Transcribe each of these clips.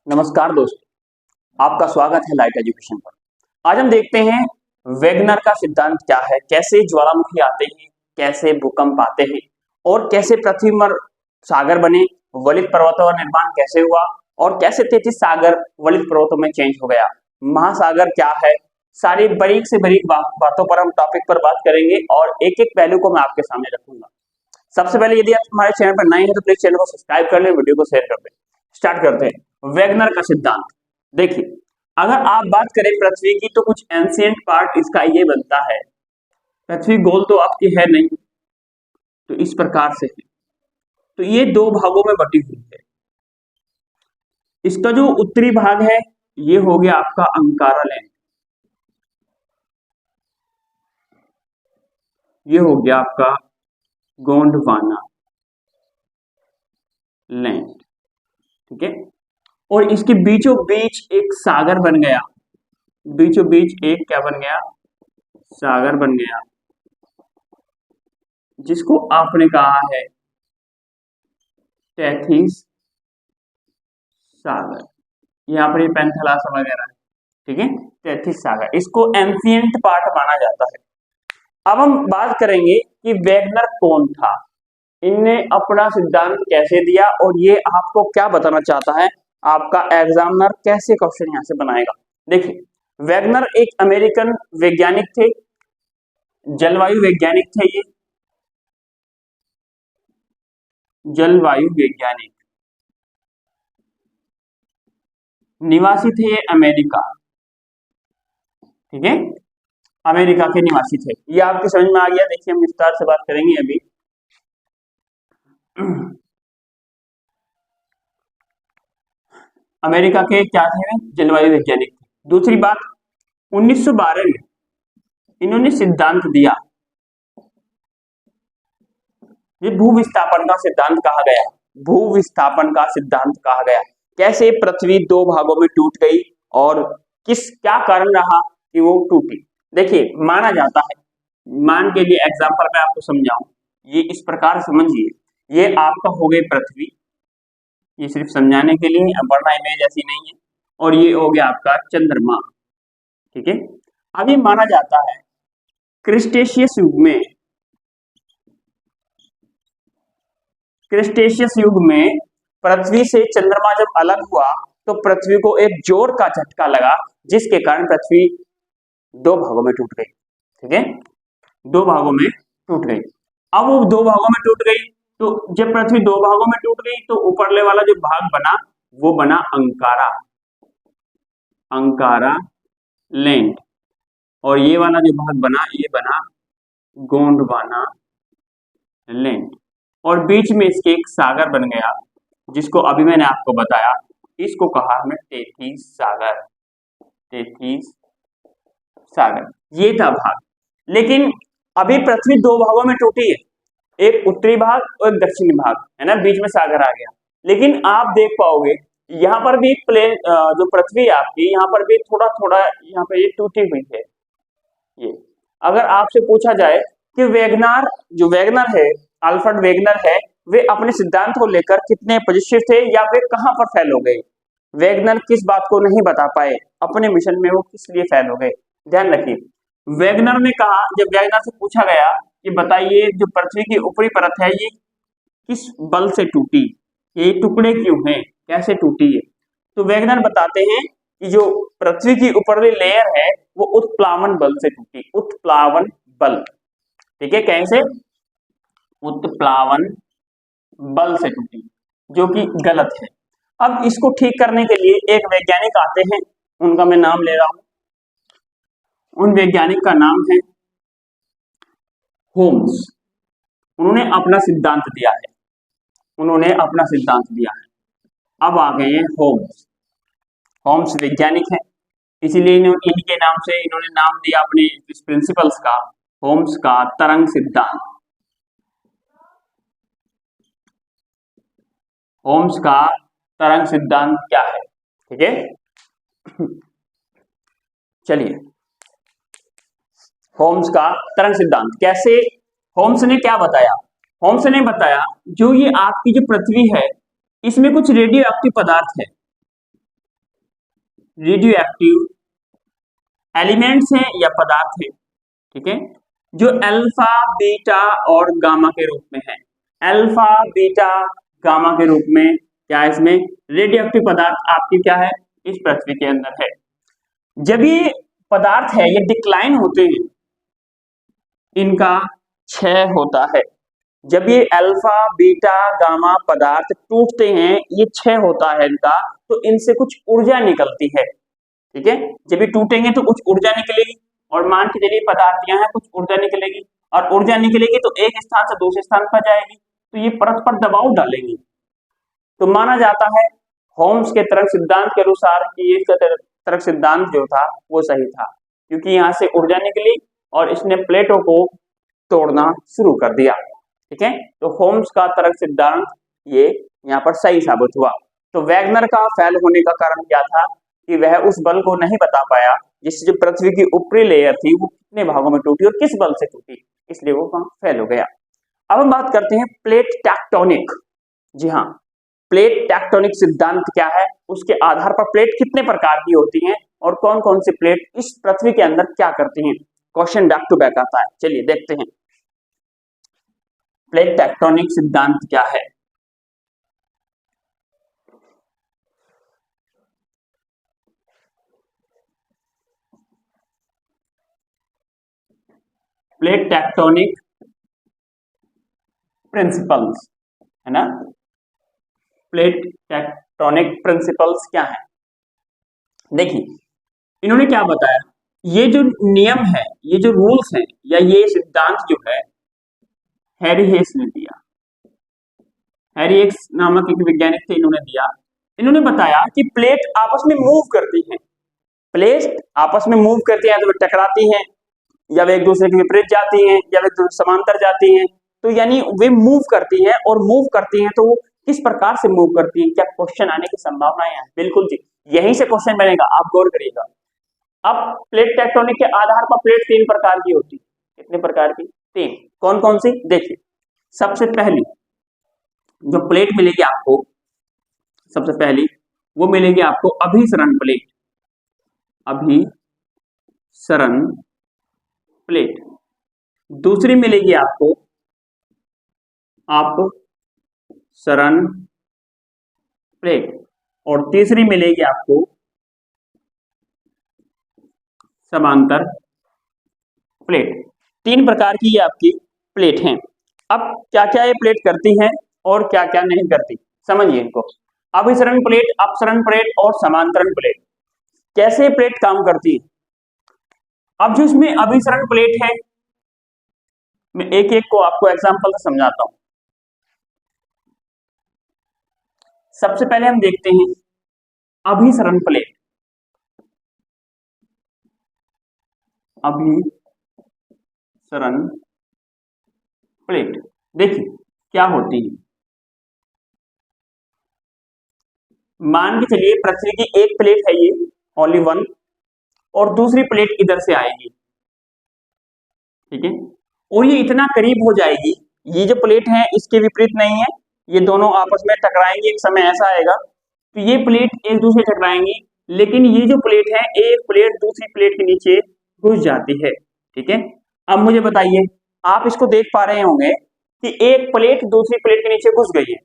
नमस्कार दोस्तों, आपका स्वागत है लाइट एजुकेशन पर। आज हम देखते हैं वेगनर का सिद्धांत क्या है, कैसे ज्वालामुखी आते हैं, कैसे भूकंप आते हैं और कैसे पृथ्वी पर सागर बने, वलित पर्वतों का निर्माण कैसे हुआ और कैसे 33 सागर वलित पर्वतों में चेंज हो गया, महासागर क्या है। सारी बारीक से बारीक बातों पर हम टॉपिक पर बात करेंगे और एक एक पहलू को मैं आपके सामने रखूंगा। सबसे पहले यदि आप हमारे चैनल पर नए हैं तो प्लीज चैनल को सब्सक्राइब कर लें, वीडियो को शेयर कर दें। स्टार्ट करते हैं वेगनर का सिद्धांत। देखिए, अगर आप बात करें पृथ्वी की तो कुछ एंशिएंट पार्ट इसका ये बनता है। पृथ्वी गोल तो आपकी है नहीं, तो इस प्रकार से है, तो ये दो भागों में बटी हुई है। इसका जो उत्तरी भाग है ये हो गया आपका अंकारा लैंड, ये हो गया आपका गोंडवाना लैंड, ठीक है। और इसके बीचों बीच एक सागर बन गया, बीचों बीच एक क्या बन गया, सागर बन गया, जिसको आपने कहा है तैथिस सागर। यहाँ पर ये पैंथेलास वगैरह है, ठीक है, तैथिस सागर, इसको एंशिएंट पार्ट माना जाता है। अब हम बात करेंगे कि वेगनर कौन था, इनने अपना सिद्धांत कैसे दिया और ये आपको क्या बताना चाहता है, आपका एग्जामिनर कैसे क्वेश्चन यहां से बनाएगा। देखिए, वेगनर एक अमेरिकन वैज्ञानिक थे, जलवायु वैज्ञानिक थे, ये जलवायु वैज्ञानिक, निवासी थे ये अमेरिका, ठीक है, अमेरिका के निवासी थे। ये आपके समझ में आ गया। देखिए, हम विस्तार से बात करेंगे अभी। अमेरिका के क्या थे, जलवायु वैज्ञानिक थे। दूसरी बात, 1912 में इन्होंने सिद्धांत दिया, ये भूविस्थापन का सिद्धांत कहा गया, भूविस्थापन का सिद्धांत कहा गया। कैसे पृथ्वी दो भागों में टूट गई और किस क्या कारण रहा कि वो टूटी। देखिए, माना जाता है, मान के लिए एग्जांपल मैं आपको समझाऊं, ये इस प्रकार समझिए, ये आपका हो गई पृथ्वी, ये सिर्फ समझाने के लिए, वरना इमेज ऐसी नहीं है, और ये हो गया आपका चंद्रमा, ठीक है। अब ये माना जाता है क्रिस्टेशियस युग में, क्रिस्टेशियस युग में पृथ्वी से चंद्रमा जब अलग हुआ तो पृथ्वी को एक जोर का झटका लगा, जिसके कारण पृथ्वी दो भागों में टूट गई, ठीक है, दो भागों में टूट गई। अब वो दो भागों में टूट गई, तो जब पृथ्वी दो भागों में टूट गई तो ऊपरले वाला जो भाग बना वो बना अंकारा, अंकारा लैंड, और ये वाला जो भाग बना ये बना गोंडवाना लैंड, और बीच में इसके एक सागर बन गया, जिसको अभी मैंने आपको बताया, इसको कहा हमने तैथिस सागर, तैथिस सागर, ये था भाग। लेकिन अभी पृथ्वी दो भागों में टूटी है, एक उत्तरी भाग और एक दक्षिणी भाग, है ना, बीच में सागर आ गया। लेकिन आप देख पाओगे यहाँ पर भी प्लेन, जो पृथ्वी है आपकी, यहाँ पर भी थोड़ा थोड़ा यहाँ पे ये टूटी हुई है। ये अगर आपसे पूछा जाए कि वेगनर, जो वेगनर है, अल्फ्रेड वेगनर है, वे अपने सिद्धांत को लेकर कितने पॉजिटिव थे या वे कहां पर फेल हो गए, वेगनर किस बात को नहीं बता पाए, अपने मिशन में वो किस लिए फेल हो गए, ध्यान रखिए। वेगनर ने कहा, जब वेगनर से पूछा गया कि बताइए जो पृथ्वी की ऊपरी परत है ये किस बल से टूटी, ये टुकड़े क्यों हैं, कैसे टूटी है, तो वेगनर बताते हैं कि जो पृथ्वी की ऊपरी लेयर है वो उत्प्लावन बल से टूटी, उत्प्लावन बल, ठीक है, कैसे, उत्प्लावन बल से टूटी, जो कि गलत है। अब इसको ठीक करने के लिए एक वैज्ञानिक आते हैं, उनका मैं नाम ले रहा हूं, उन वैज्ञानिक का नाम है होम्स। उन्होंने अपना सिद्धांत दिया है, उन्होंने अपना सिद्धांत दिया है। अब आ गए हैं होम्स, होम्स वैज्ञानिक हैं, इसीलिए इनके नाम से इन्होंने नाम दिया अपने इस प्रिंसिपल्स का, होम्स का तरंग सिद्धांत, होम्स का तरंग सिद्धांत क्या है, ठीक है। चलिए, होम्स का तरंग सिद्धांत कैसे, होम्स ने क्या बताया, होम्स ने बताया जो ये आपकी जो पृथ्वी है इसमें कुछ रेडियो एक्टिव पदार्थ है, रेडियो एक्टिव एलिमेंट्स हैं या पदार्थ हैं, ठीक है, जो अल्फा बीटा और गामा के रूप में है। अल्फा बीटा गामा के रूप में क्या है, इसमें रेडियो एक्टिव पदार्थ आपकी क्या है, इस पृथ्वी के अंदर है। जब ये पदार्थ है ये डिक्लाइन होते हैं, इनका क्षय होता है। जब ये अल्फा बीटा गामा पदार्थ टूटते हैं, ये क्षय होता है इनका, तो इनसे कुछ ऊर्जा निकलती है, ठीक है। जब ये टूटेंगे तो कुछ ऊर्जा निकलेगी, और मान के चलिए पदार्थ यहाँ है, कुछ ऊर्जा निकलेगी, और ऊर्जा निकलेगी तो एक स्थान से दूसरे स्थान पर जाएगी, तो ये परस्पर दबाव डालेंगी। तो माना जाता है होम्स के तरंग सिद्धांत के अनुसार कि ये तरंग सिद्धांत जो था वो सही था, क्योंकि यहाँ से ऊर्जा निकली और इसने प्लेटों को तोड़ना शुरू कर दिया, ठीक है। तो होम्स का तरंग सिद्धांत ये यहाँ पर सही साबित हुआ। तो वैगनर का फेल होने का कारण क्या था कि वह उस बल को नहीं बता पाया जिससे जो पृथ्वी की ऊपरी लेयर थी वो कितने भागों में टूटी और किस बल से टूटी, इसलिए वो वहां फेल हो गया। अब हम बात करते हैं प्लेट टेक्टोनिक। जी हाँ, प्लेट टेक्टोनिक सिद्धांत क्या है, उसके आधार पर प्लेट कितने प्रकार की होती हैं और कौन कौन सी प्लेट इस पृथ्वी के अंदर क्या करती हैं। क्वेश्चन बैक टू बैक आता है, चलिए देखते हैं प्लेट टेक्टोनिक सिद्धांत क्या है। प्लेट टेक्टोनिक प्रिंसिपल्स है ना, प्लेट टेक्टोनिक प्रिंसिपल्स क्या है। देखिए इन्होंने क्या बताया, ये जो नियम है, ये जो रूल्स हैं या ये सिद्धांत जो है हैरी हेस ने दिया। हैरी हेस नामक एक वैज्ञानिक थे, इन्होंने दिया। इन्होंने बताया कि प्लेट आपस में मूव करती हैं, प्लेट आपस में मूव करती हैं, तो टकराती हैं या वे एक दूसरे के विपरीत जाती हैं या वे समांतर जाती हैं, तो यानी वे मूव करती हैं। और मूव करती हैं तो वो किस प्रकार से मूव करती हैं, क्या क्वेश्चन आने की संभावनाएं हैं? बिल्कुल जी, यहीं से क्वेश्चन बनेगा, आप गौर करिएगा। अब प्लेट टेक्टोनिक के आधार पर प्लेट 3 प्रकार की होती है। कितने प्रकार की? 3। कौन कौन सी? देखिए सबसे पहली जो प्लेट मिलेगी आपको, सबसे पहली वो मिलेगी आपको अभिसरण प्लेट, अभिसरण प्लेट। दूसरी मिलेगी आपको अपसरण प्लेट, और तीसरी मिलेगी आपको समांतर प्लेट। 3 प्रकार की ये आपकी प्लेट हैं। अब क्या क्या ये प्लेट करती हैं और क्या क्या नहीं करती, समझिए इनको। अभिसरण प्लेट, अपसरण प्लेट और समांतरण प्लेट, कैसे प्लेट काम करती है। अब जो इसमें अभिसरण प्लेट है, मैं एक एक को आपको एग्जांपल से समझाता हूं। सबसे पहले हम देखते हैं अभिसरण प्लेट। अभिसरण प्लेट देखिए क्या होती है। मान के चलिए पृथ्वी की एक प्लेट है ये, ओनली वन, और दूसरी प्लेट इधर से आएगी, ठीक है, और ये इतना करीब हो जाएगी, ये जो प्लेट है इसके विपरीत नहीं है, ये दोनों आपस में टकराएंगे। एक समय ऐसा आएगा तो ये प्लेट एक दूसरे टकराएंगी, लेकिन ये जो प्लेट है एक प्लेट दूसरी प्लेट के नीचे घुस जाती है, ठीक है। अब मुझे बताइए, आप इसको देख पा रहे होंगे कि एक प्लेट दूसरी प्लेट के नीचे घुस गई है।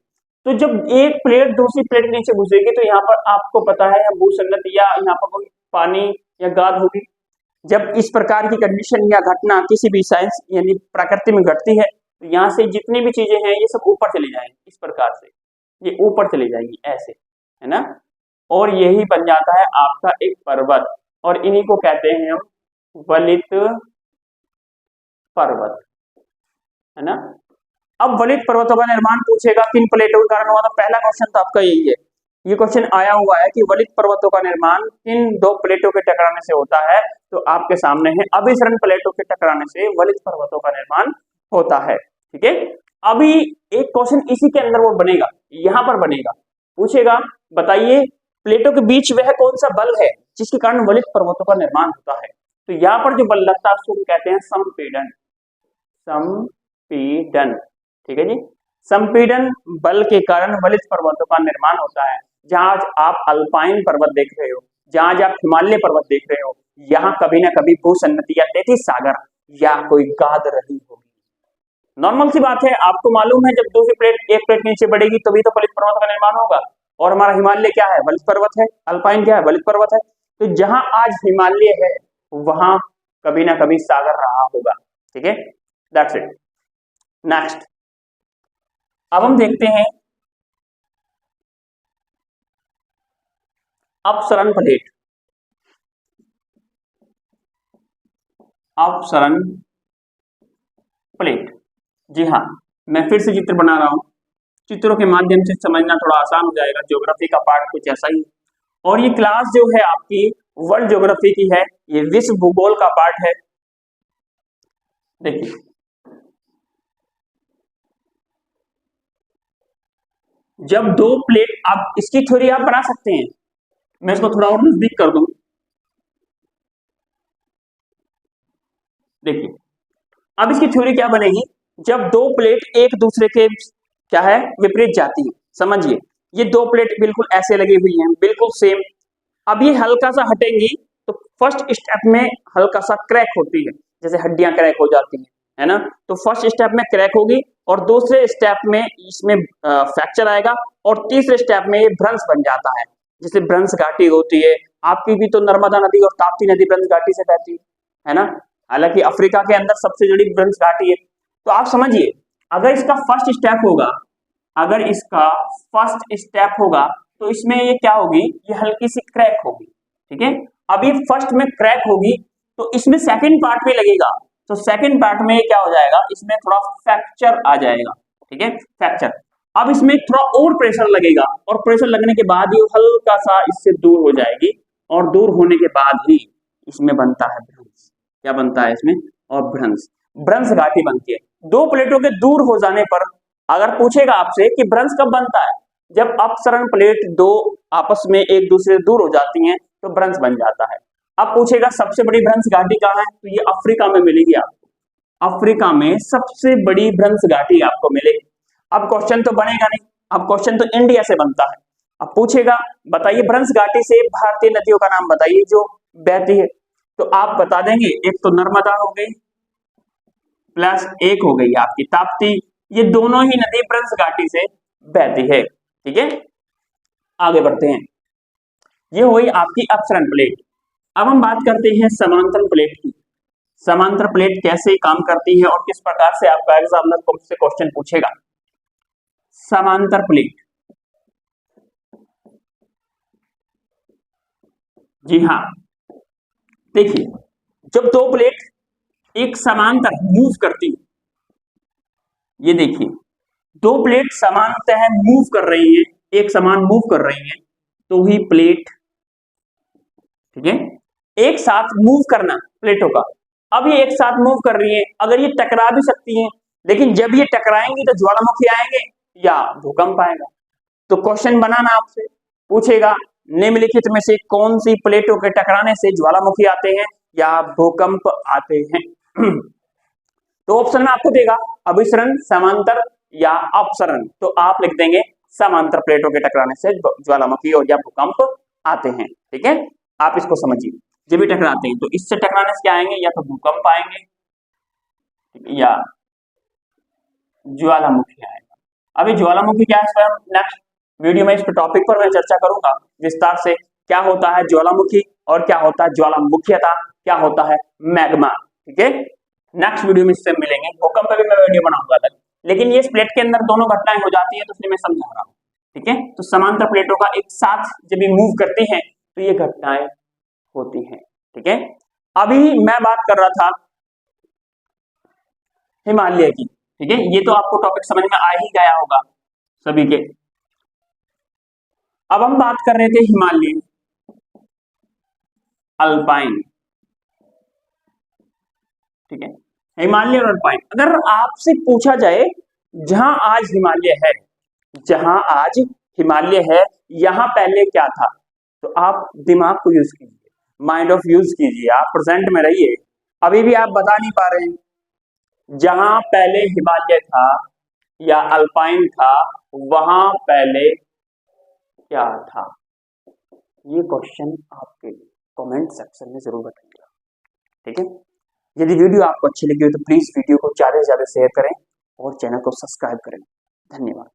तो जब एक प्लेट दूसरी प्लेट के नीचे घुसेगी तो यहाँ पर आपको पता है भूसंगत या यहाँ पर कोई पानी या गाद होगी। जब इस प्रकार की कंडीशन या घटना किसी भी साइंस यानी प्रकृति में घटती है तो यहाँ से जितनी भी चीजें हैं ये सब ऊपर चली जाएंगी, इस प्रकार से ये ऊपर चली जाएंगी ऐसे, है ना, और यही बन जाता है आपका एक पर्वत, और इन्हीं को कहते हैं हम वलित पर्वत, है ना। अब वलित पर्वतों का निर्माण पूछेगा किन प्लेटों के कारण हुआ, तो पहला क्वेश्चन तो आपका यही है, ये क्वेश्चन आया हुआ है कि वलित पर्वतों का निर्माण किन 2 प्लेटों के टकराने से होता है, तो आपके सामने है अभिसरण प्लेटों के टकराने से वलित पर्वतों का निर्माण होता है, ठीक है। अभी एक क्वेश्चन इसी के अंदर वो बनेगा, यहां पर बनेगा, पूछेगा बताइए प्लेटों के बीच वह कौन सा बल है जिसके कारण वलित पर्वतों का निर्माण होता है। तो यहाँ पर जो बल लगता है उसको कहते हैं संपीड़न, संपीड़न, ठीक है जी। संपीड़न बल के कारण वलित पर्वतों का निर्माण होता है। जहां आप अल्पाइन पर्वत देख रहे हो, जहां आप हिमालय पर्वत देख रहे हो, यहाँ कभी ना कभी भूसन्नति या तैतीस सागर या कोई गाद रही होगी। नॉर्मल सी बात है, आपको मालूम है जब दूसरी प्लेट एक प्लेट नीचे बढ़ेगी तभी तो बलित पर्वत का निर्माण होगा। और हमारा हिमालय क्या है? बलित पर्वत है। अल्पाइन क्या है? बलित पर्वत है। तो जहां आज हिमालय है वहां कभी ना कभी सागर रहा होगा। ठीक है, दैट्स इट। नेक्स्ट, अब हम देखते हैं अपसरण प्लेट। अपसरण प्लेट, जी हाँ, मैं फिर से चित्र बना रहा हूं। चित्रों के माध्यम से समझना थोड़ा आसान हो जाएगा। ज्योग्राफी का पार्ट कुछ ऐसा ही, और ये क्लास जो है आपकी वर्ल्ड ज्योग्राफी की है, ये विश्व भूगोल का पार्ट है। देखिए, जब दो प्लेट, आप इसकी थ्योरी आप बना सकते हैं। मैं इसको थोड़ा और नजदीक कर दूं। देखिए, अब इसकी थ्योरी क्या बनेगी? जब दो प्लेट एक दूसरे के क्या है विपरीत जाती है। समझिए, ये दो प्लेट बिल्कुल ऐसे लगी हुई हैं, बिल्कुल सेम। अब ये हल्का सा हटेंगी तो फर्स्ट स्टेप में हल्का सा क्रैक होती है, जैसे हड्डियां क्रैक हो जाती हैं, है ना। तो फर्स्ट स्टेप में क्रैक होगी और दूसरे स्टेप में इसमें फ्रैक्चर आएगा और तीसरे स्टेप में ये भ्रंश बन जाता है, जिसे भ्रंश घाटी होती है। आपकी भी तो नर्मदा नदी और ताप्ती नदी भ्रंश घाटी से बहती है ना। हालांकि अफ्रीका के अंदर सबसे बड़ी भ्रंश घाटी है। तो आप समझिए, अगर इसका फर्स्ट स्टेप होगा, अगर इसका फर्स्ट स्टेप होगा तो इसमें ये क्या होगी? ये हल्की सी क्रैक होगी। ठीक है, अभी फर्स्ट में क्रैक होगी तो इसमें सेकंड पार्ट भी लगेगा, तो सेकंड पार्ट में क्या हो जाएगा? इसमें थोड़ा फ्रैक्चर आ जाएगा। ठीक है, फ्रैक्चर। अब इसमें थोड़ा और प्रेशर लगेगा और प्रेशर लगने के बाद ये हल्का सा इससे दूर हो जाएगी और दूर होने के बाद ही इसमें बनता है भ्रंश। क्या बनता है इसमें? और भ्रंश, भ्रंश घाटी बनती है। दो प्लेटों के दूर हो जाने पर अगर पूछेगा आपसे कि भ्रंश कब बनता है, जब अपसरण प्लेट दो आपस में एक दूसरे से दूर हो जाती हैं तो भ्रंश बन जाता है। अब पूछेगा सबसे बड़ी भ्रंश घाटी कहाँ है, तो ये अफ्रीका में मिलेगी आपको। अफ्रीका में सबसे बड़ी भ्रंश घाटी आपको मिलेगी। अब क्वेश्चन तो बनेगा नहीं, अब क्वेश्चन तो इंडिया से बनता है। अब पूछेगा बताइए भ्रंश घाटी से भारतीय नदियों का नाम बताइए जो बहती है, तो आप बता देंगे एक तो नर्मदा हो गई, प्लस एक हो गई आपकी ताप्ती। ये दोनों ही नदी भ्रंश घाटी से बहती है। ठीक है, आगे बढ़ते हैं। ये हुई आपकी अपसरण प्लेट। अब हम बात करते हैं समांतर प्लेट की। समांतर प्लेट कैसे काम करती है और किस प्रकार से आपका एग्जामिनर तुमसे क्वेश्चन पूछेगा। समांतर प्लेट, जी हाँ, देखिए, जब दो प्लेट एक समांतर मूव करती है, ये देखिए दो प्लेट समानतः मूव कर रही है, एक समान मूव कर रही है, तो ही प्लेट, ठीक है, एक साथ मूव करना प्लेटों का। अब ये एक साथ मूव कर रही है, अगर ये टकरा भी सकती हैं, लेकिन जब ये टकराएंगी तो ज्वालामुखी आएंगे या भूकंप आएगा। तो क्वेश्चन बनाना आपसे पूछेगा निम्नलिखित में से कौन सी प्लेटों के टकराने से ज्वालामुखी आते हैं या भूकंप आते हैं। तो ऑप्शन में आपको देगा अभिसरण, समांतर या अपसरण, तो आप लिख देंगे समांतर प्लेटों के टकराने से ज्वालामुखी और या भूकंप आते हैं। ठीक है, आप इसको समझिए, जब भी टकराते हैं तो इससे टकराने से क्या आएंगे? या तो भूकंप आएंगे या ज्वालामुखी आएगा। अभी ज्वालामुखी क्या है, नेक्स्ट वीडियो में इस टॉपिक पर मैं चर्चा करूंगा विस्तार से, क्या होता है ज्वालामुखी और क्या होता है ज्वालामुखीयता, क्या होता है मैग्मा। ठीक है, नेक्स्ट वीडियो में इससे मिलेंगे। भूकंप पे भी मैं वीडियो बनाऊंगा अलग, लेकिन ये इस प्लेट के अंदर दोनों घटनाएं हो जाती है तो इसलिए मैं समझा रहा हूँ। ठीक है, तो समांतर प्लेटों का एक साथ जब ये मूव करती हैं तो ये घटनाएं होती हैं। ठीक है, अभी मैं बात कर रहा था हिमालय की। ठीक है, ये तो आपको टॉपिक समझ में आ ही गया होगा सभी के। अब हम बात कर रहे थे हिमालय, अल्पाइन। ठीक है, हिमालय और अल्पाइन। अगर आपसे पूछा जाए जहां आज हिमालय है, जहां आज हिमालय है, यहां पहले क्या था, तो आप दिमाग को यूज कीजिए, माइंड ऑफ यूज कीजिए, आप प्रेजेंट में रहिए। अभी भी आप बता नहीं पा रहे हैं। जहां पहले हिमालय था या अल्पाइन था, वहां पहले क्या था? ये क्वेश्चन आपके कमेंट सेक्शन में जरूर बताइएगा, ठीक है। यदि वीडियो आपको अच्छी लगी हो तो प्लीज वीडियो को ज्यादा से ज्यादा शेयर करें और चैनल को सब्सक्राइब करें। धन्यवाद।